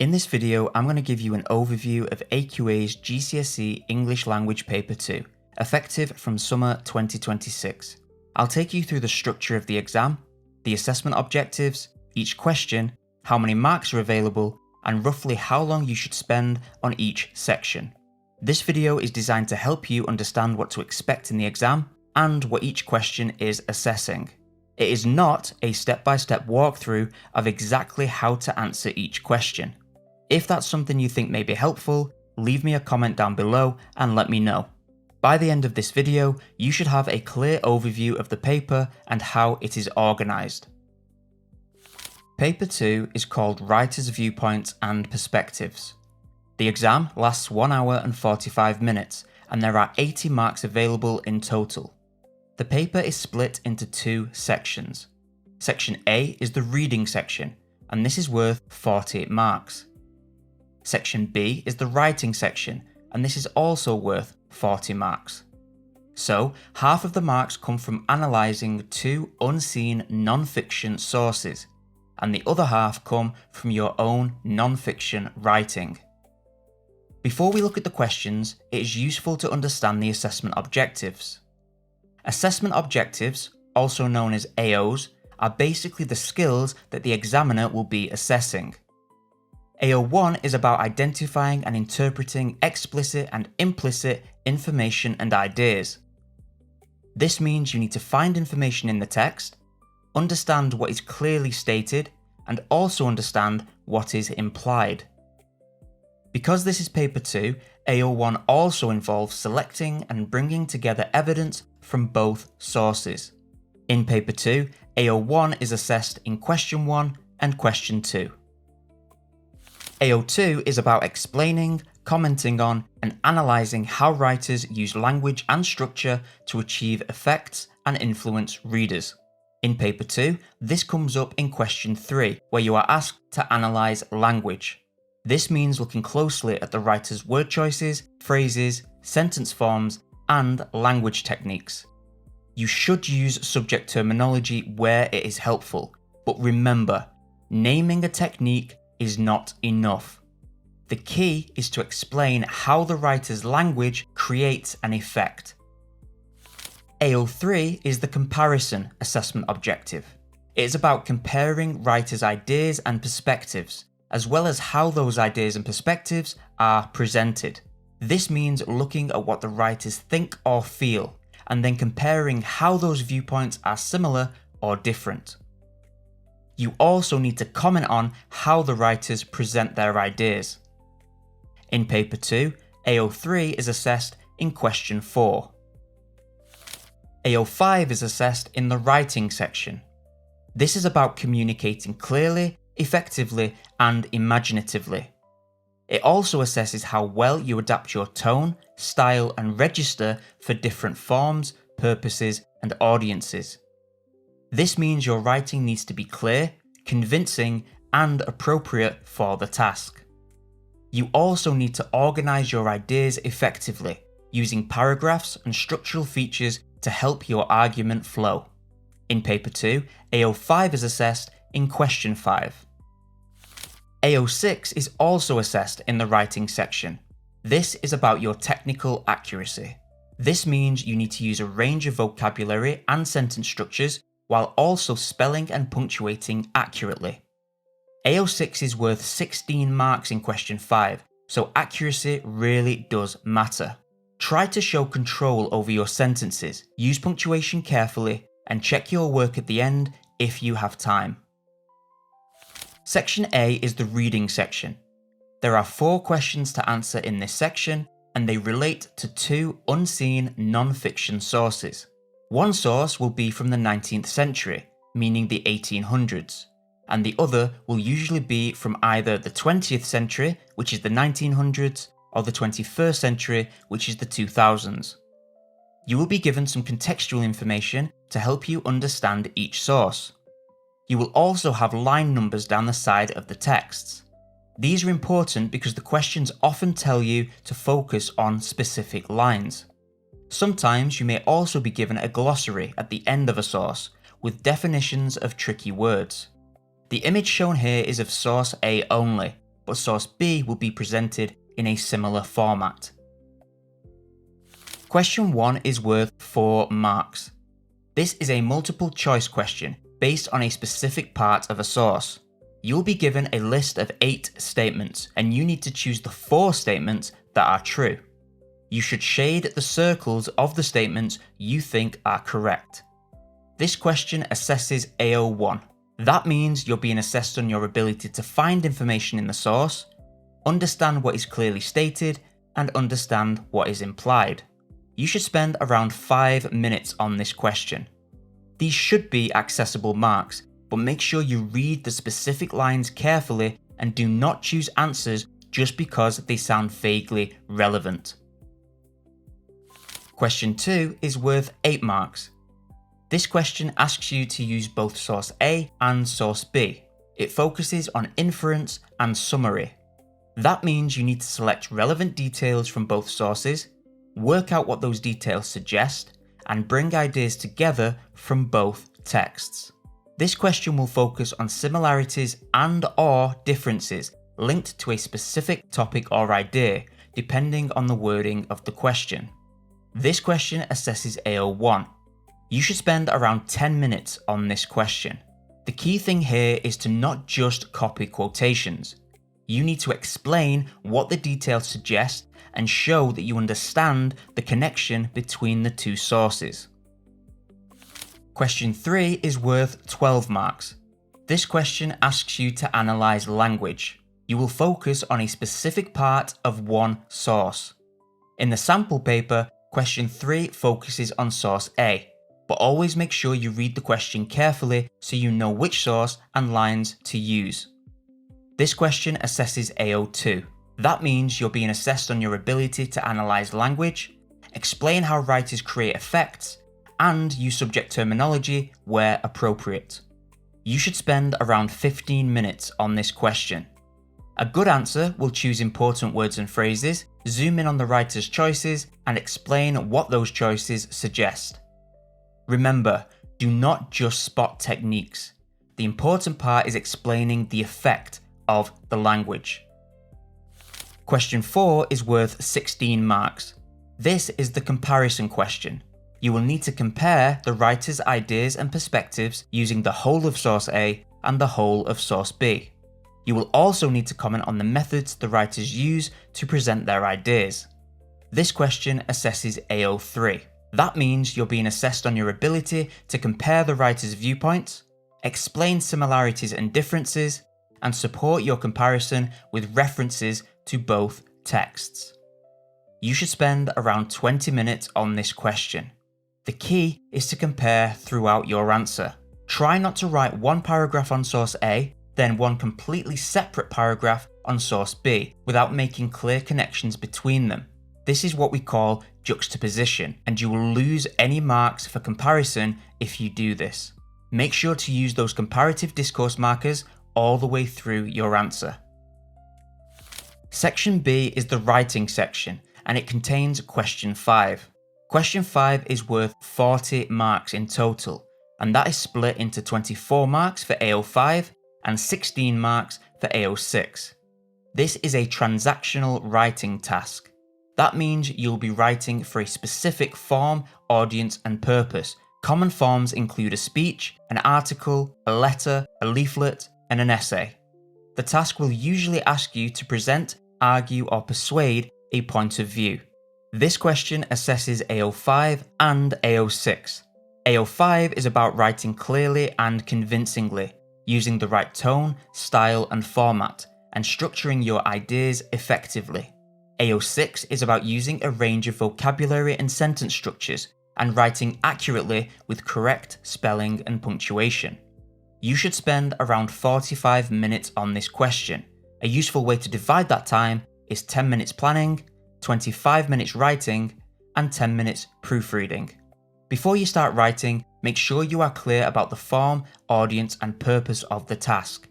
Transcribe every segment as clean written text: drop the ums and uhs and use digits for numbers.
In this video, I'm going to give you an overview of AQA's GCSE English Language Paper 2, effective from summer 2026. I'll take you through the structure of the exam, the assessment objectives, each question, how many marks are available, and roughly how long you should spend on each section. This video is designed to help you understand what to expect in the exam and what each question is assessing. It is not a step-by-step walkthrough of exactly how to answer each question. If that's something you think may be helpful, leave me a comment down below and let me know. By the end of this video, you should have a clear overview of the paper and how it is organised. Paper 2 is called Writer's Viewpoints and Perspectives. The exam lasts 1 hour and 45 minutes, and there are 80 marks available in total. The paper is split into two sections. Section A is the reading section, and this is worth 40 marks. Section B is the writing section, and this is also worth 40 marks. So, half of the marks come from analysing two unseen non-fiction sources, and the other half come from your own non-fiction writing. Before we look at the questions, it is useful to understand the assessment objectives. Assessment objectives, also known as AOs, are basically the skills that the examiner will be assessing. AO1 is about identifying and interpreting explicit and implicit information and ideas. This means you need to find information in the text, understand what is clearly stated, and also understand what is implied. Because this is paper 2, AO1 also involves selecting and bringing together evidence from both sources. In paper 2, AO1 is assessed in question 1 and question 2. AO2 is about explaining, commenting on, and analysing how writers use language and structure to achieve effects and influence readers. In paper 2, this comes up in question 3, where you are asked to analyse language. This means looking closely at the writer's word choices, phrases, sentence forms, and language techniques. You should use subject terminology where it is helpful, but remember, naming a technique is not enough. The key is to explain how the writer's language creates an effect. AO3 is the comparison assessment objective. It is about comparing writers' ideas and perspectives, as well as how those ideas and perspectives are presented. This means looking at what the writers think or feel, and then comparing how those viewpoints are similar or different. You also need to comment on how the writers present their ideas. In paper 2, AO3 is assessed in question 4. AO5 is assessed in the writing section. This is about communicating clearly, effectively, and imaginatively. It also assesses how well you adapt your tone, style, and register for different forms, purposes, and audiences. This means your writing needs to be clear, convincing, and appropriate for the task. You also need to organise your ideas effectively, using paragraphs and structural features to help your argument flow. In paper 2, AO5 is assessed in question 5. AO6 is also assessed in the writing section. This is about your technical accuracy. This means you need to use a range of vocabulary and sentence structures while also spelling and punctuating accurately. AO6 is worth 16 marks in question 5, so accuracy really does matter. Try to show control over your sentences, use punctuation carefully, and check your work at the end if you have time. Section A is the reading section. There are 4 questions to answer in this section, and they relate to 2 unseen non-fiction sources. One source will be from the 19th century, meaning the 1800s, and the other will usually be from either the 20th century, which is the 1900s, or the 21st century, which is the 2000s. You will be given some contextual information to help you understand each source. You will also have line numbers down the side of the texts. These are important because the questions often tell you to focus on specific lines. Sometimes you may also be given a glossary at the end of a source, with definitions of tricky words. The image shown here is of source A only, but source B will be presented in a similar format. Question 1 is worth 4 marks. This is a multiple choice question based on a specific part of a source. You will be given a list of 8 statements, and you need to choose the 4 statements that are true. You should shade the circles of the statements you think are correct. This question assesses AO1. That means you're being assessed on your ability to find information in the source, understand what is clearly stated, and understand what is implied. You should spend around 5 minutes on this question. These should be accessible marks, but make sure you read the specific lines carefully and do not choose answers just because they sound vaguely relevant. Question 2 is worth 8 marks. This question asks you to use both source A and source B. It focuses on inference and summary. That means you need to select relevant details from both sources, work out what those details suggest, and bring ideas together from both texts. This question will focus on similarities and/or differences linked to a specific topic or idea, depending on the wording of the question. This question assesses AO1. You should spend around 10 minutes on this question. The key thing here is to not just copy quotations. You need to explain what the details suggest and show that you understand the connection between the two sources. Question 3 is worth 12 marks. This question asks you to analyse language. You will focus on a specific part of one source. In the sample paper, question 3 focuses on source A, but always make sure you read the question carefully so you know which source and lines to use. This question assesses AO2. That means you're being assessed on your ability to analyse language, explain how writers create effects, and use subject terminology where appropriate. You should spend around 15 minutes on this question. A good answer will choose important words and phrases, zoom in on the writer's choices, and explain what those choices suggest. Remember, do not just spot techniques. The important part is explaining the effect of the language. Question 4 is worth 16 marks. This is the comparison question. You will need to compare the writer's ideas and perspectives using the whole of source A and the whole of source B. You will also need to comment on the methods the writers use to present their ideas. This question assesses AO3. That means you're being assessed on your ability to compare the writer's viewpoints, explain similarities and differences, and support your comparison with references to both texts. You should spend around 20 minutes on this question. The key is to compare throughout your answer. Try not to write one paragraph on source A, then one completely separate paragraph on source B without making clear connections between them. This is what we call juxtaposition, and you will lose any marks for comparison if you do this. Make sure to use those comparative discourse markers all the way through your answer. Section B is the writing section, and it contains question 5. Question 5 is worth 40 marks in total, and that is split into 24 marks for AO5 and 16 marks for AO6. This is a transactional writing task. That means you'll be writing for a specific form, audience, and purpose. Common forms include a speech, an article, a letter, a leaflet, and an essay. The task will usually ask you to present, argue, or persuade a point of view. This question assesses AO5 and AO6. AO5 is about writing clearly and convincingly, using the right tone, style, and format, and structuring your ideas effectively. AO6 is about using a range of vocabulary and sentence structures, and writing accurately with correct spelling and punctuation. You should spend around 45 minutes on this question. A useful way to divide that time is 10 minutes planning, 25 minutes writing, and 10 minutes proofreading. Before you start writing, make sure you are clear about the form, audience, and purpose of the task.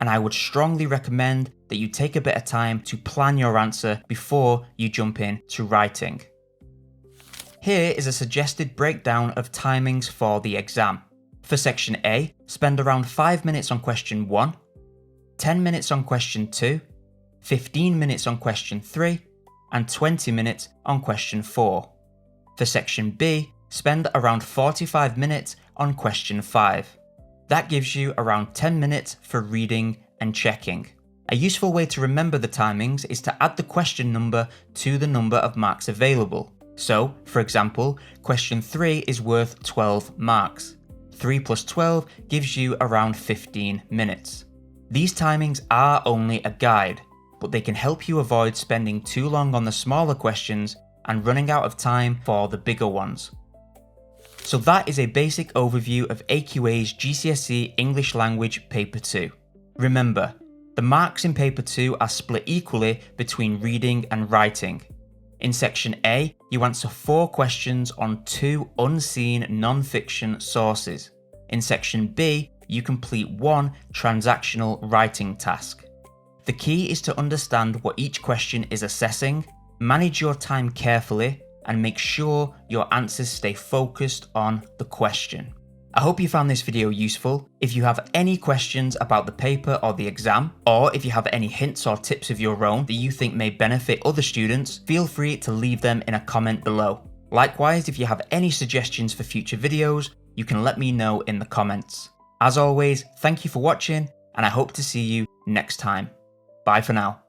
And I would strongly recommend that you take a bit of time to plan your answer before you jump in to writing. Here is a suggested breakdown of timings for the exam. For section A, spend around 5 minutes on question 1, 10 minutes on question 2, 15 minutes on question 3, and 20 minutes on question 4. For section B, spend around 45 minutes on question 5. That gives you around 10 minutes for reading and checking. A useful way to remember the timings is to add the question number to the number of marks available. So, for example, question 3 is worth 12 marks. 3 plus 12 gives you around 15 minutes. These timings are only a guide, but they can help you avoid spending too long on the smaller questions and running out of time for the bigger ones. So that is a basic overview of AQA's GCSE English Language Paper 2. Remember, the marks in Paper 2 are split equally between reading and writing. In Section A, you answer 4 questions on 2 unseen non-fiction sources. In Section B, you complete 1 transactional writing task. The key is to understand what each question is assessing, manage your time carefully, and make sure your answers stay focused on the question. I hope you found this video useful. If you have any questions about the paper or the exam, or if you have any hints or tips of your own that you think may benefit other students, feel free to leave them in a comment below. Likewise, if you have any suggestions for future videos, you can let me know in the comments. As always, thank you for watching, and I hope to see you next time. Bye for now.